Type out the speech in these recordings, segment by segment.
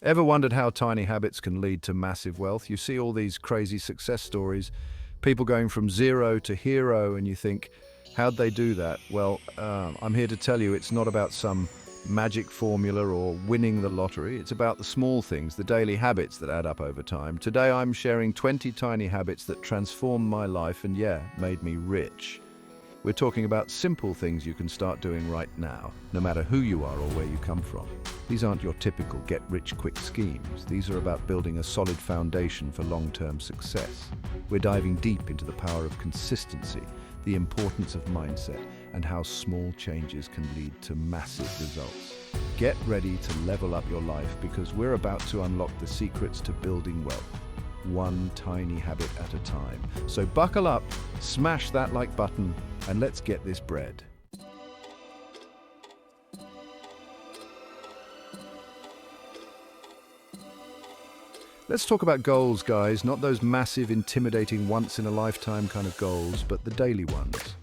Ever wondered how tiny habits can lead to massive wealth? You see all these crazy success stories, people going from zero to hero, and you think, how'd they do that? Well, I'm here to tell you it's not about some magic formula or winning the lottery. It's about the small things, the daily habits that add up over time. Today I'm sharing 20 tiny habits that transformed my life and, yeah, made me rich. We're talking about simple things you can start doing right now, no matter who you are or where you come from. These aren't your typical get-rich-quick schemes. These are about building a solid foundation for long-term success. We're diving deep into the power of consistency, the importance of mindset, and how small changes can lead to massive results. Get ready to level up your life because we're about to unlock the secrets to building wealth, one tiny habit at a time. So buckle up, smash that like button, and let's get this bread. Let's talk about goals, guys, not those massive, intimidating, once-in-a-lifetime kind of goals, but the daily ones.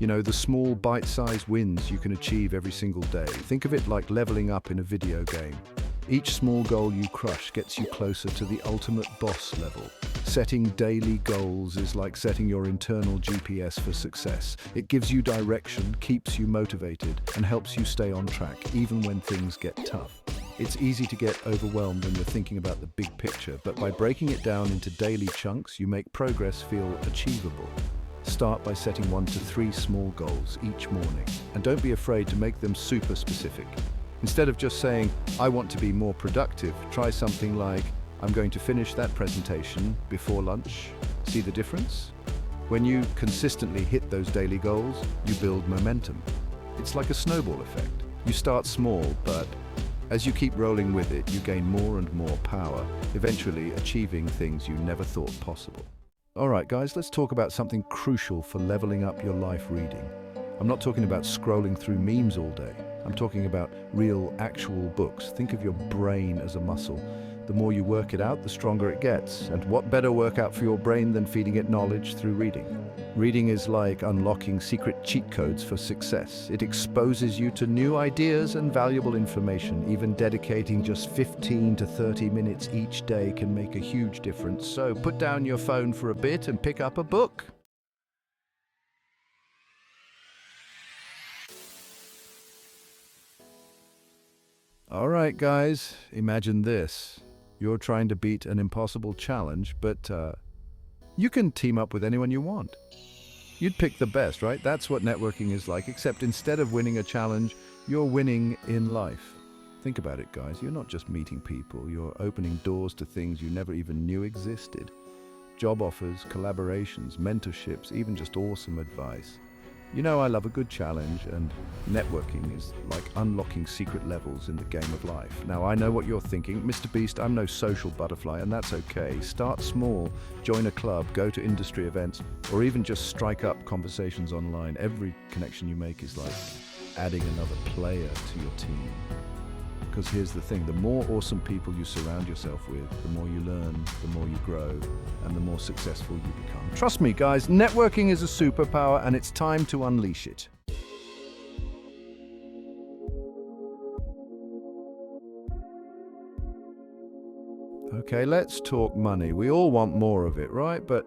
You know, the small, bite-sized wins you can achieve every single day. Think of it like leveling up in a video game. Each small goal you crush gets you closer to the ultimate boss level. Setting daily goals is like setting your internal GPS for success. It gives you direction, keeps you motivated, and helps you stay on track, even when things get tough. It's easy to get overwhelmed when you're thinking about the big picture, but by breaking it down into daily chunks, you make progress feel achievable. Start by setting 1 to 3 small goals each morning, and don't be afraid to make them super specific. Instead of just saying, I want to be more productive, try something like, I'm going to finish that presentation before lunch. See the difference? When you consistently hit those daily goals, you build momentum. It's like a snowball effect. You start small, but as you keep rolling with it, you gain more and more power, eventually achieving things you never thought possible. All right, guys, let's talk about something crucial for leveling up your life reading. I'm not talking about scrolling through memes all day. I'm talking about real, actual books. Think of your brain as a muscle. The more you work it out, the stronger it gets. And what better workout for your brain than feeding it knowledge through reading? Reading is like unlocking secret cheat codes for success. It exposes you to new ideas and valuable information. Even dedicating just 15 to 30 minutes each day can make a huge difference. So put down your phone for a bit and pick up a book. All right, guys, imagine this. You're trying to beat an impossible challenge, but you can team up with anyone you want. You'd pick the best, right? That's what networking is like, except instead of winning a challenge, you're winning in life. Think about it, guys. You're not just meeting people, you're opening doors to things you never even knew existed. Job offers, collaborations, mentorships, even just awesome advice. You know I love a good challenge, and networking is like unlocking secret levels in the game of life. Now I know what you're thinking, MrBeast, I'm no social butterfly, and that's okay. Start small, join a club, go to industry events, or even just strike up conversations online. Every connection you make is like adding another player to your team. Because here's the thing, the more awesome people you surround yourself with, the more you learn, the more you grow, and the more successful you become. Trust me, guys, networking is a superpower, and it's time to unleash it. Okay, let's talk money. We all want more of it, right? But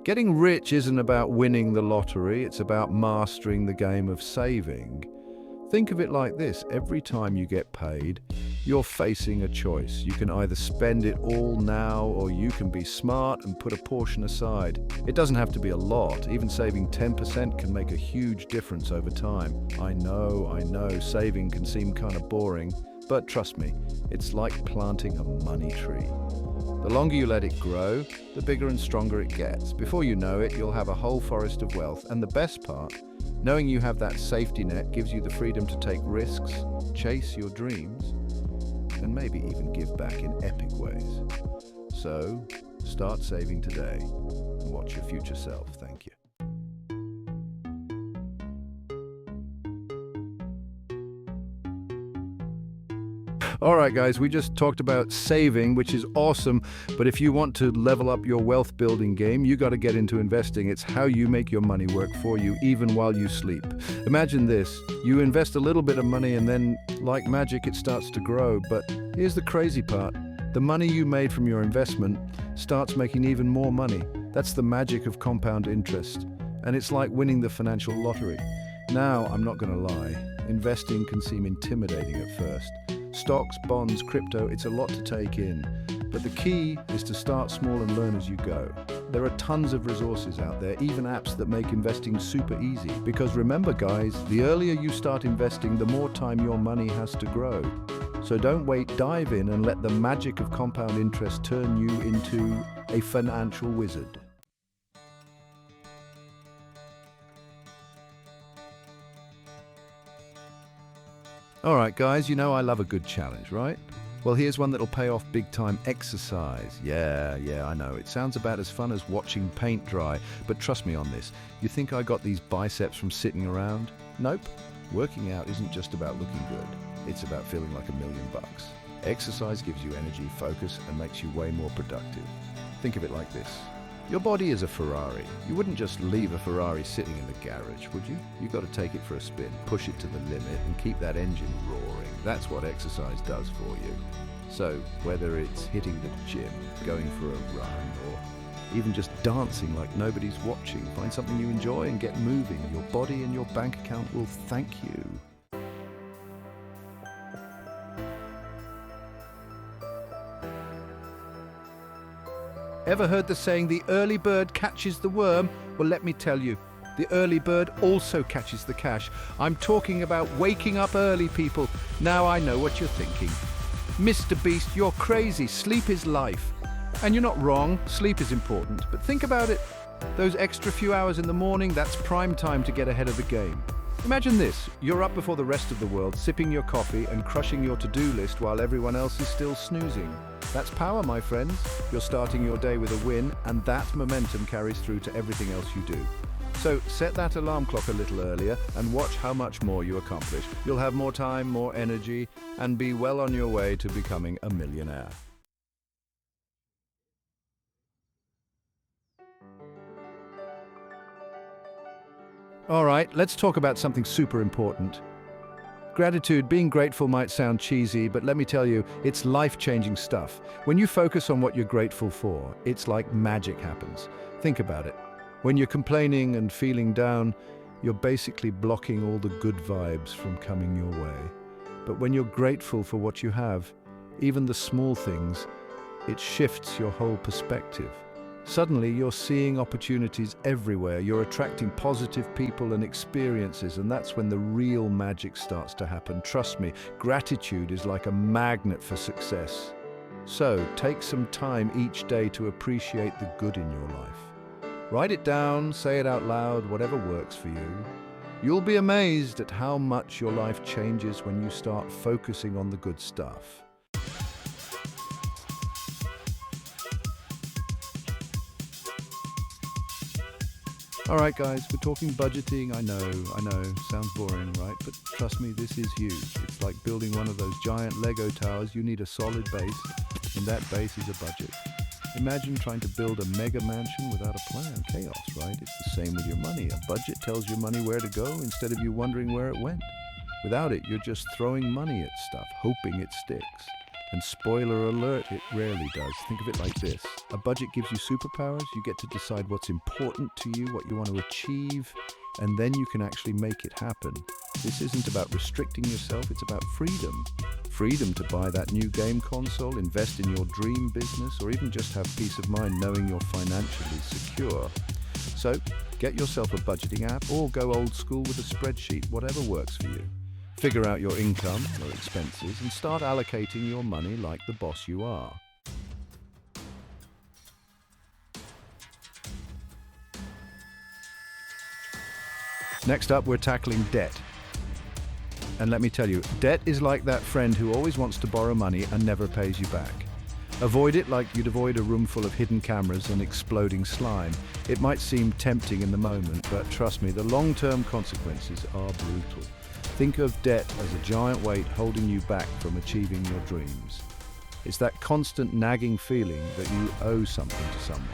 getting rich isn't about winning the lottery, it's about mastering the game of saving. Think of it like this, every time you get paid, you're facing a choice. You can either spend it all now, or you can be smart and put a portion aside. It doesn't have to be a lot. Even saving 10% can make a huge difference over time. I know, saving can seem kind of boring, but trust me, it's like planting a money tree. The longer you let it grow, the bigger and stronger it gets. Before you know it, you'll have a whole forest of wealth. And the best part, knowing you have that safety net gives you the freedom to take risks, chase your dreams, and maybe even give back in epic ways. So, start saving today and watch your future self. Thank you. All right, guys, we just talked about saving, which is awesome. But if you want to level up your wealth building game, you got to get into investing. It's how you make your money work for you, even while you sleep. Imagine this. You invest a little bit of money and then, like magic, it starts to grow. But here's the crazy part. The money you made from your investment starts making even more money. That's the magic of compound interest. And it's like winning the financial lottery. Now, I'm not going to lie, investing can seem intimidating at first. Stocks, bonds, crypto, it's a lot to take in. But the key is to start small and learn as you go. There are tons of resources out there, even apps that make investing super easy. Because remember guys, the earlier you start investing, the more time your money has to grow. So don't wait, dive in and let the magic of compound interest turn you into a financial wizard. All right, guys, you know I love a good challenge, right? Well, here's one that'll pay off big time: exercise. Yeah, I know. It sounds about as fun as watching paint dry, but trust me on this. You think I got these biceps from sitting around? Nope. Working out isn't just about looking good. It's about feeling like $1,000,000. Exercise gives you energy, focus, and makes you way more productive. Think of it like this. Your body is a Ferrari. You wouldn't just leave a Ferrari sitting in the garage, would you? You've got to take it for a spin, push it to the limit, and keep that engine roaring. That's what exercise does for you. So, whether it's hitting the gym, going for a run, or even just dancing like nobody's watching, find something you enjoy and get moving. Your body and your bank account will thank you. Ever heard the saying, the early bird catches the worm? Well, let me tell you, the early bird also catches the cash. I'm talking about waking up early, people. Now I know what you're thinking. MrBeast, you're crazy. Sleep is life. And you're not wrong, sleep is important. But think about it. Those extra few hours in the morning, that's prime time to get ahead of the game. Imagine this, you're up before the rest of the world, sipping your coffee and crushing your to-do list while everyone else is still snoozing. That's power, my friends. You're starting your day with a win, and that momentum carries through to everything else you do. So set that alarm clock a little earlier and watch how much more you accomplish. You'll have more time, more energy, and be well on your way to becoming a millionaire. All right, let's talk about something super important. Gratitude, being grateful might sound cheesy, but let me tell you, it's life-changing stuff. When you focus on what you're grateful for, it's like magic happens. Think about it. When you're complaining and feeling down, you're basically blocking all the good vibes from coming your way. But when you're grateful for what you have, even the small things, it shifts your whole perspective. Suddenly, you're seeing opportunities everywhere. You're attracting positive people and experiences, and that's when the real magic starts to happen. Trust me, gratitude is like a magnet for success. So, take some time each day to appreciate the good in your life. Write it down, say it out loud, whatever works for you. You'll be amazed at how much your life changes when you start focusing on the good stuff. All right, guys, we're talking budgeting. I know, sounds boring, right? But trust me, this is huge. It's like building one of those giant Lego towers. You need a solid base, and that base is a budget. Imagine trying to build a mega mansion without a plan. Chaos, right? It's the same with your money. A budget tells your money where to go instead of you wondering where it went. Without it, you're just throwing money at stuff, hoping it sticks. And spoiler alert, it rarely does. Think of it like this. A budget gives you superpowers. You get to decide what's important to you, what you want to achieve, and then you can actually make it happen. This isn't about restricting yourself, it's about freedom. Freedom to buy that new game console, invest in your dream business, or even just have peace of mind knowing you're financially secure. So, get yourself a budgeting app or go old school with a spreadsheet, whatever works for you. Figure out your income, your expenses, and start allocating your money like the boss you are. Next up, we're tackling debt. And let me tell you, debt is like that friend who always wants to borrow money and never pays you back. Avoid it like you'd avoid a room full of hidden cameras and exploding slime. It might seem tempting in the moment, but trust me, the long-term consequences are brutal. Think of debt as a giant weight holding you back from achieving your dreams. It's that constant nagging feeling that you owe something to someone.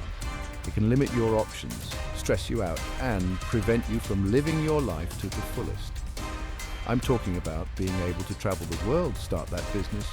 It can limit your options, stress you out, and prevent you from living your life to the fullest. I'm talking about being able to travel the world, start that business,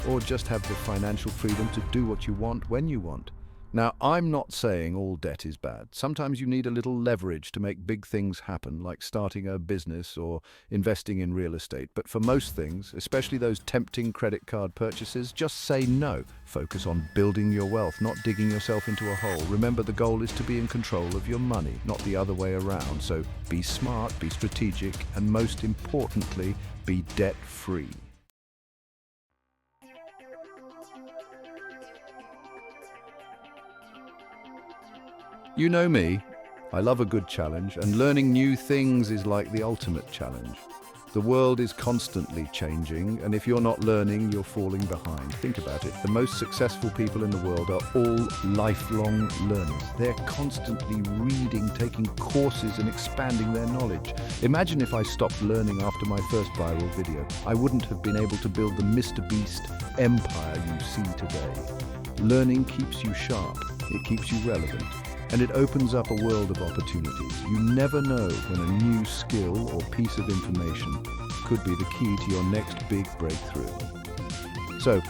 or just have the financial freedom to do what you want when you want. Now, I'm not saying all debt is bad. Sometimes you need a little leverage to make big things happen, like starting a business or investing in real estate. But for most things, especially those tempting credit card purchases, just say no. Focus on building your wealth, not digging yourself into a hole. Remember, the goal is to be in control of your money, not the other way around. So be smart, be strategic, and most importantly, be debt-free. You know me, I love a good challenge, and learning new things is like the ultimate challenge. The world is constantly changing, and if you're not learning, you're falling behind. Think about it. The most successful people in the world are all lifelong learners. They're constantly reading, taking courses, and expanding their knowledge. Imagine if I stopped learning after my first viral video. I wouldn't have been able to build the MrBeast empire you see today. Learning keeps you sharp, it keeps you relevant, and it opens up a world of opportunities. You never know when a new skill or piece of information could be the key to your next big breakthrough. So,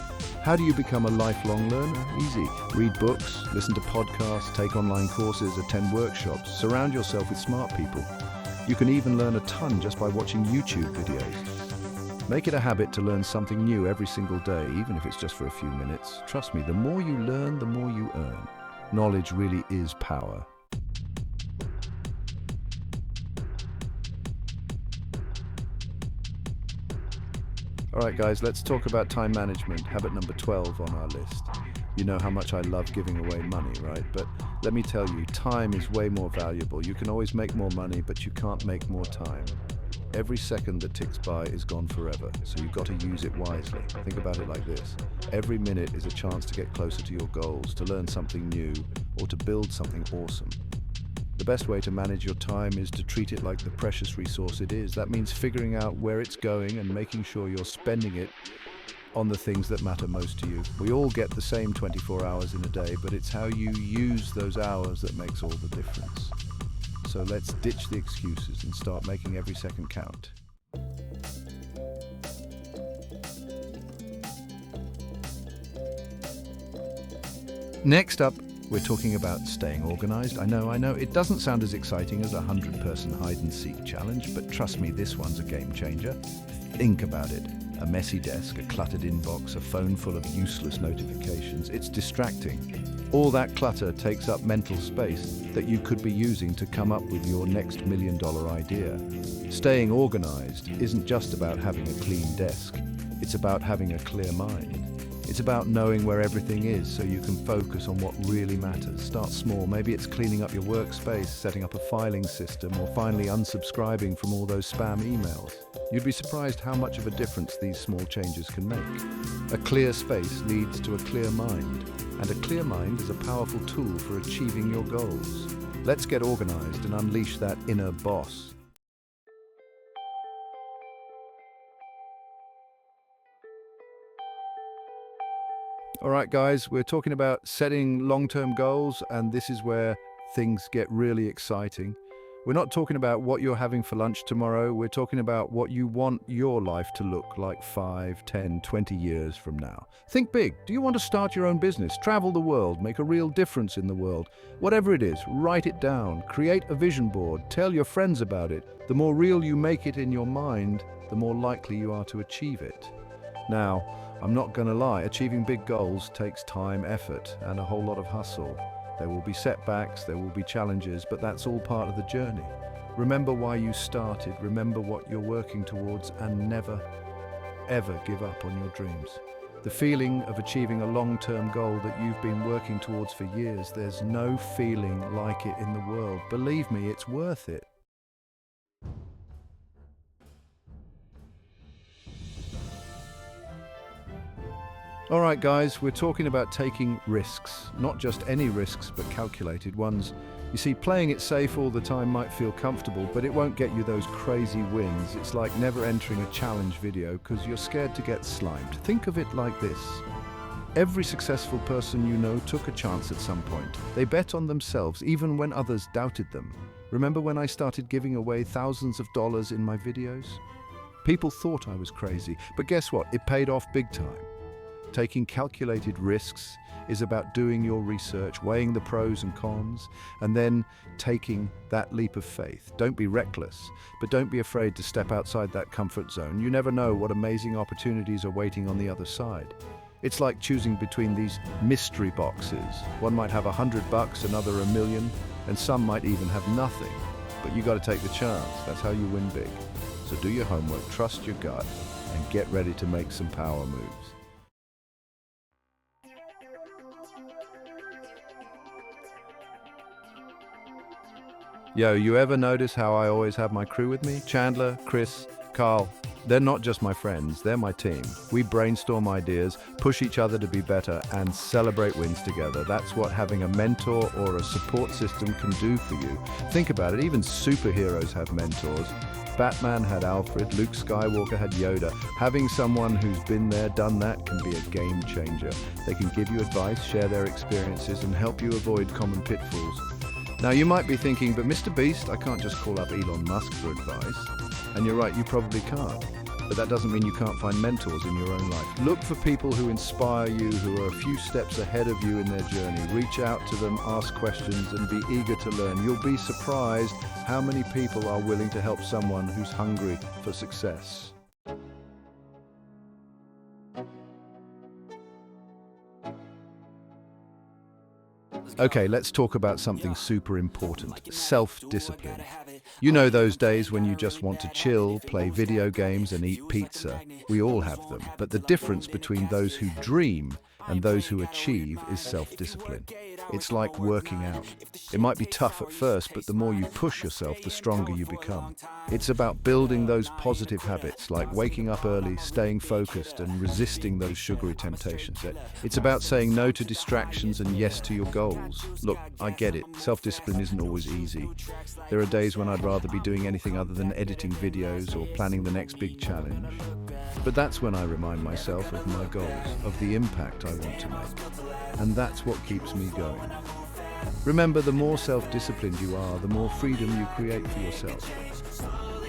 how do you become a lifelong learner? Easy. Read books, listen to podcasts, take online courses, attend workshops, surround yourself with smart people. You can even learn a ton just by watching YouTube videos. Make it a habit to learn something new every single day, even if it's just for a few minutes. Trust me, the more you learn, the more you earn. Knowledge really is power. All right, guys, let's talk about time management, habit number 12 on our list. You know how much I love giving away money, right? But let me tell you, time is way more valuable. You can always make more money, but you can't make more time. Every second that ticks by is gone forever, so you've got to use it wisely. Think about it like this. Every minute is a chance to get closer to your goals, to learn something new, or to build something awesome. The best way to manage your time is to treat it like the precious resource it is. That means figuring out where it's going and making sure you're spending it on the things that matter most to you. We all get the same 24 hours in a day, but it's how you use those hours that makes all the difference. So let's ditch the excuses and start making every second count. Next up, we're talking about staying organized. I know, it doesn't sound as exciting as a 100-person hide-and-seek challenge, but trust me, this one's a game changer. Think about it. A messy desk, a cluttered inbox, a phone full of useless notifications. It's distracting. All that clutter takes up mental space that you could be using to come up with your next $1 million idea. Staying organized isn't just about having a clean desk. It's about having a clear mind. It's about knowing where everything is so you can focus on what really matters. Start small. Maybe it's cleaning up your workspace, setting up a filing system, or finally unsubscribing from all those spam emails. You'd be surprised how much of a difference these small changes can make. A clear space leads to a clear mind, and a clear mind is a powerful tool for achieving your goals. Let's get organized and unleash that inner boss. All right, guys, we're talking about setting long-term goals, and this is where things get really exciting. We're not talking about what you're having for lunch tomorrow. We're talking about what you want your life to look like 5, 10, 20 years from now. Think big. Do you want to start your own business, travel the world, make a real difference in the world? Whatever it is, write it down, create a vision board, tell your friends about it. The more real you make it in your mind, the more likely you are to achieve it. Now, I'm not going to lie, achieving big goals takes time, effort, and a whole lot of hustle. There will be setbacks, there will be challenges, but that's all part of the journey. Remember why you started, remember what you're working towards, and never, ever give up on your dreams. The feeling of achieving a long-term goal that you've been working towards for years, there's no feeling like it in the world. Believe me, it's worth it. All right, guys, we're talking about taking risks. Not just any risks, but calculated ones. You see, playing it safe all the time might feel comfortable, but it won't get you those crazy wins. It's like never entering a challenge video because you're scared to get slimed. Think of it like this. Every successful person you know took a chance at some point. They bet on themselves, even when others doubted them. Remember when I started giving away thousands of dollars in my videos? People thought I was crazy, but guess what? It paid off big time. Taking calculated risks is about doing your research, weighing the pros and cons, and then taking that leap of faith. Don't be reckless, but don't be afraid to step outside that comfort zone. You never know what amazing opportunities are waiting on the other side. It's like choosing between these mystery boxes. One might have $100, another $1 million, and some might even have nothing. But you got to take the chance. That's how you win big. So do your homework, trust your gut, and get ready to make some power moves. Yo, you ever notice how I always have my crew with me? Chandler, Chris, Carl. They're not just my friends, they're my team. We brainstorm ideas, push each other to be better, and celebrate wins together. That's what having a mentor or a support system can do for you. Think about it, even superheroes have mentors. Batman had Alfred, Luke Skywalker had Yoda. Having someone who's been there, done that can be a game changer. They can give you advice, share their experiences, and help you avoid common pitfalls. Now you might be thinking, but MrBeast, I can't just call up Elon Musk for advice. And you're right, you probably can't. But that doesn't mean you can't find mentors in your own life. Look for people who inspire you, who are a few steps ahead of you in their journey. Reach out to them, ask questions, and be eager to learn. You'll be surprised how many people are willing to help someone who's hungry for success. Okay, let's talk about something super important, self-discipline. You know those days when you just want to chill, play video games, and eat pizza? We all have them. But the difference between those who dream and those who achieve is self-discipline. It's like working out. It might be tough at first, but the more you push yourself, the stronger you become. It's about building those positive habits, like waking up early, staying focused, and resisting those sugary temptations. It's about saying no to distractions and yes to your goals. Look, I get it. Self-discipline isn't always easy. There are days when I'd rather be doing anything other than editing videos or planning the next big challenge. But that's when I remind myself of my goals, of the impact I want to make. And that's what keeps me going. Remember, the more self-disciplined you are, the more freedom you create for yourself.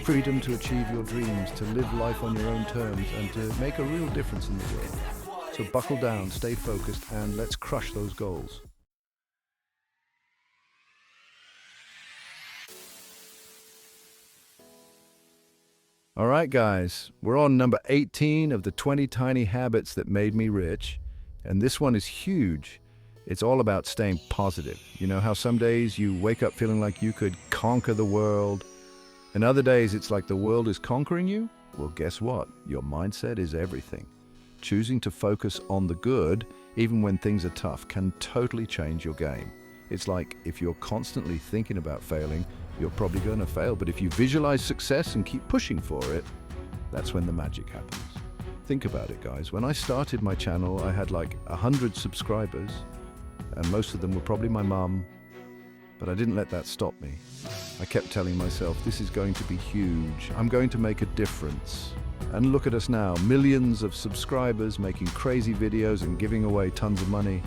Freedom to achieve your dreams, to live life on your own terms, and to make a real difference in the world. So buckle down, stay focused, and let's crush those goals. All right, guys, we're on number 18 of the 20 tiny habits that made me rich. And this one is huge. It's all about staying positive. You know how some days you wake up feeling like you could conquer the world, and other days it's like the world is conquering you? Well, guess what? Your mindset is everything. Choosing to focus on the good, even when things are tough, can totally change your game. It's like if you're constantly thinking about failing, you're probably going to fail. But if you visualize success and keep pushing for it, that's when the magic happens. Think about it, guys. When I started my channel, I had like 100 subscribers, and most of them were probably my mum, but I didn't let that stop me. I kept telling myself, this is going to be huge. I'm going to make a difference. And look at us now, millions of subscribers, making crazy videos and giving away tons of money.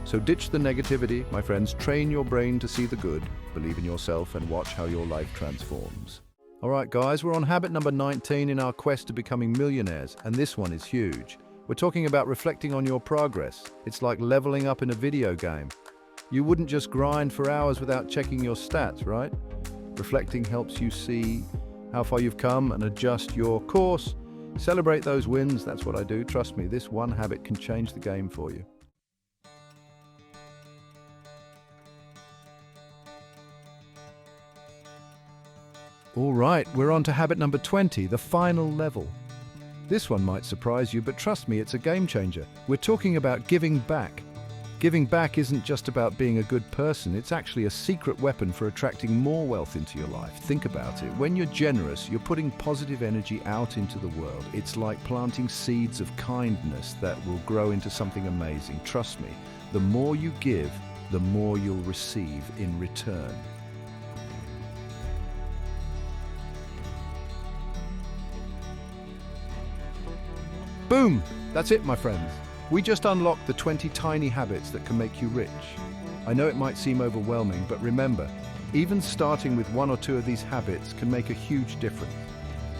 So ditch the negativity, my friends. Train your brain to see the good, believe in yourself, and watch how your life transforms. All right, guys, we're on habit number 19 in our quest to becoming millionaires, and this one is huge. We're talking about reflecting on your progress. It's like leveling up in a video game. You wouldn't just grind for hours without checking your stats, right? Reflecting helps you see how far you've come and adjust your course. Celebrate those wins. That's what I do. Trust me, this one habit can change the game for you. All right, we're on to habit number 20, the final level. This one might surprise you, but trust me, it's a game changer. We're talking about giving back. Giving back isn't just about being a good person, it's actually a secret weapon for attracting more wealth into your life. Think about it. When you're generous, you're putting positive energy out into the world. It's like planting seeds of kindness that will grow into something amazing. Trust me, the more you give, the more you'll receive in return. Boom! That's it, my friends. We just unlocked the 20 tiny habits that can make you rich. I know it might seem overwhelming, but remember, even starting with one or two of these habits can make a huge difference.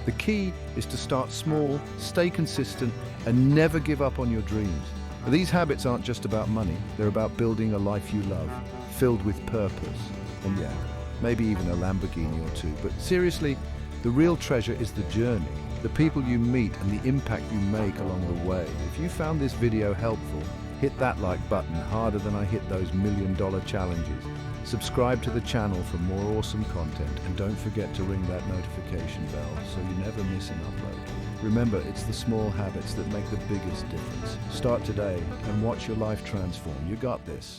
The key is to start small, stay consistent, and never give up on your dreams. These habits aren't just about money, they're about building a life you love, filled with purpose. And yeah, maybe even a Lamborghini or two. But seriously, the real treasure is the journey, the people you meet and the impact you make along the way. If you found this video helpful, hit that like button harder than I hit those $1 million challenges. Subscribe to the channel for more awesome content, and don't forget to ring that notification bell so you never miss an upload. Remember, it's the small habits that make the biggest difference. Start today and watch your life transform. You got this.